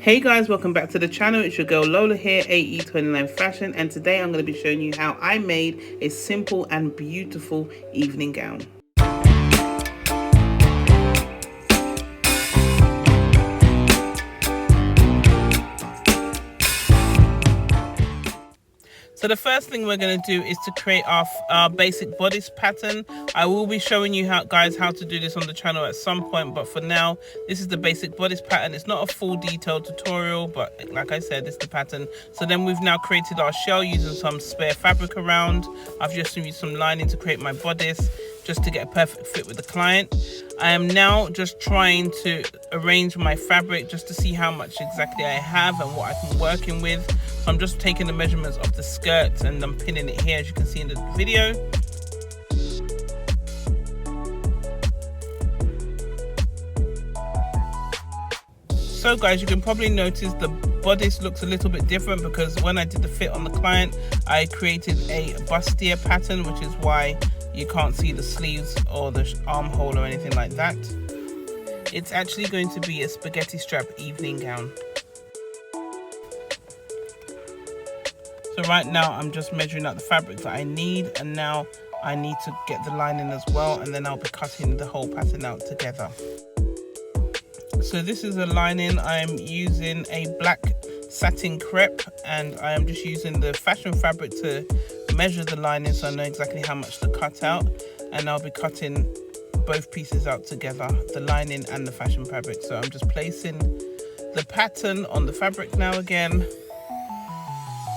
Hey guys, welcome back to the channel. It's your girl Lola here, AE29 Fashion, and today I'm going to be showing you how I made a simple and beautiful evening gown. So the first thing we're going to do is to create our basic bodice pattern. I will be showing you how to do this on the channel at some point, but for now, this is the basic bodice pattern. It's not a full detailed tutorial, but like I said, it's the pattern. So then we've now created our shell using some spare fabric around. I've just used some lining to create my bodice, just to get a perfect fit with the client. I am now just trying to arrange my fabric just to see how much exactly I have and what I can work in with. So I'm just taking the measurements of the skirt and I'm pinning it here, as you can see in the video. So guys, you can probably notice the bodice looks a little bit different because when I did the fit on the client, I created a bustier pattern, which is why you can't see the sleeves or the armhole or anything like that. It's actually going to be a spaghetti strap evening gown. So right now I'm just measuring out the fabric that I need, and now I need to get the lining as well, and then I'll be cutting the whole pattern out together. So this is a lining. I'm using a black satin crepe, and I am just using the fashion fabric to measure the lining so I know exactly how much to cut out, and I'll be cutting both pieces out together, the lining and the fashion fabric. So I'm just placing the pattern on the fabric now again,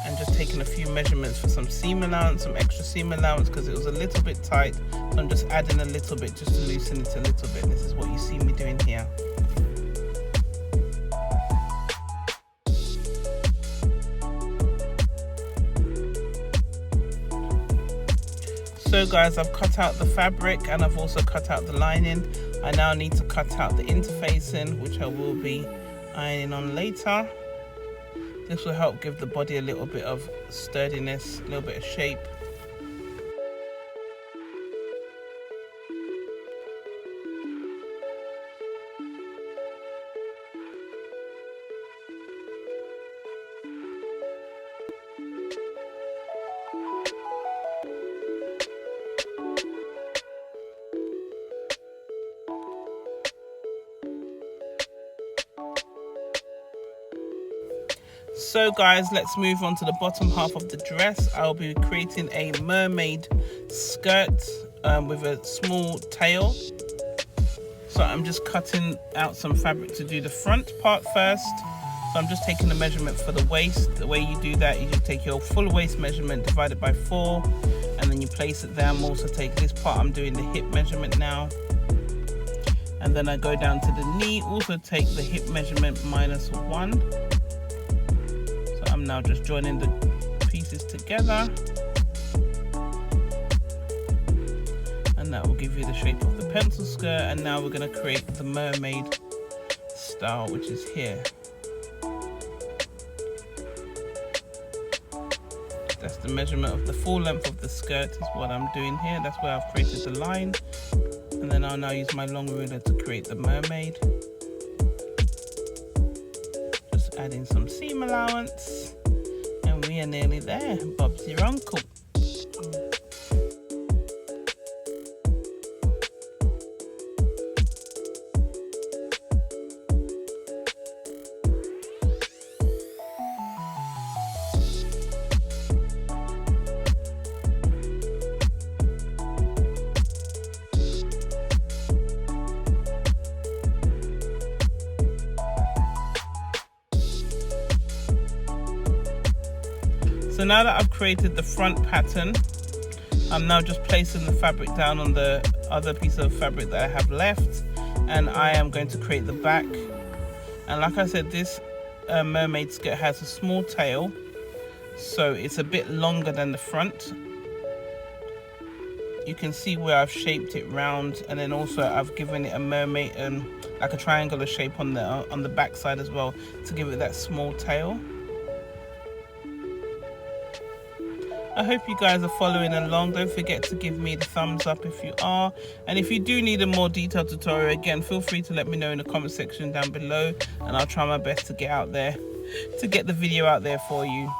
and just taking a few measurements for some seam allowance, some extra seam allowance, because it was a little bit tight. So I'm just adding a little bit just to loosen it a little bit. This is what you see me doing here. So guys, I've cut out the fabric and I've also cut out the lining. I now need to cut out the interfacing, which I will be ironing on later. This will help give the body a little bit of sturdiness, a little bit of shape. So guys, let's move on to the bottom half of the dress. I'll be creating a mermaid skirt with a small tail. So I'm just cutting out some fabric to do the front part first. So I'm just taking the measurement for the waist. The way you do that is you take your full waist measurement, divide it by 4, and then you place it there. I'm also taking this part, I'm doing the hip measurement now. And then I go down to the knee, also take the hip measurement -1. I'm now just joining the pieces together, and that will give you the shape of the pencil skirt. And now we're going to create the mermaid style, which is here. That's the measurement of the full length of the skirt is what I'm doing here. That's where I've created the line, and then I'll now use my long ruler to create the mermaid. Adding some seam allowance, and we are nearly there. Bob's your uncle. So now that I've created the front pattern, I'm now just placing the fabric down on the other piece of fabric that I have left, and I am going to create the back. And like I said, this mermaid skirt has a small tail, so it's a bit longer than the front. You can see where I've shaped it round, and then also I've given it a mermaid, like a triangular shape on the back side as well, to give it that small tail. I hope you guys are following along. Don't forget to give me the thumbs up if you are, and if you do need a more detailed tutorial, again, feel free to let me know in the comment section down below, and I'll try my best to get the video out there for you.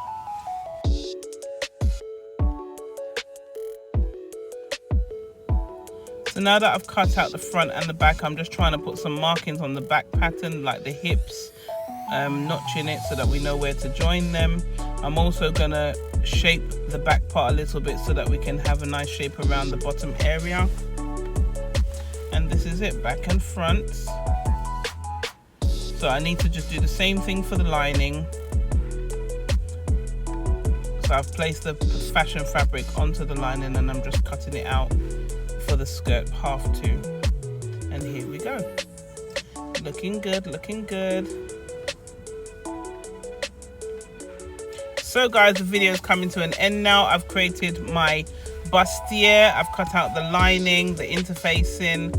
So now that I've cut out the front and the back, I'm just trying to put some markings on the back pattern, like the hips, notching it so that we know where to join them. I'm also gonna shape the back part a little bit so that we can have a nice shape around the bottom area. And this is it, back and front. So I need to just do the same thing for the lining. So I've placed the fashion fabric onto the lining and I'm just cutting it out for the skirt half two. And here we go. Looking good, looking good. So guys, the video is coming to an end now. I've created my bustier. I've cut out the lining, the interfacing,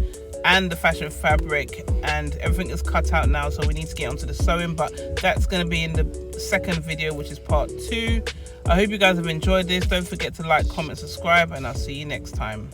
and the fashion fabric, and everything is cut out now, so we need to get onto the sewing, but that's going to be in the second video, which is part 2. I hope you guys have enjoyed this. Don't forget to like, comment, subscribe, and I'll see you next time.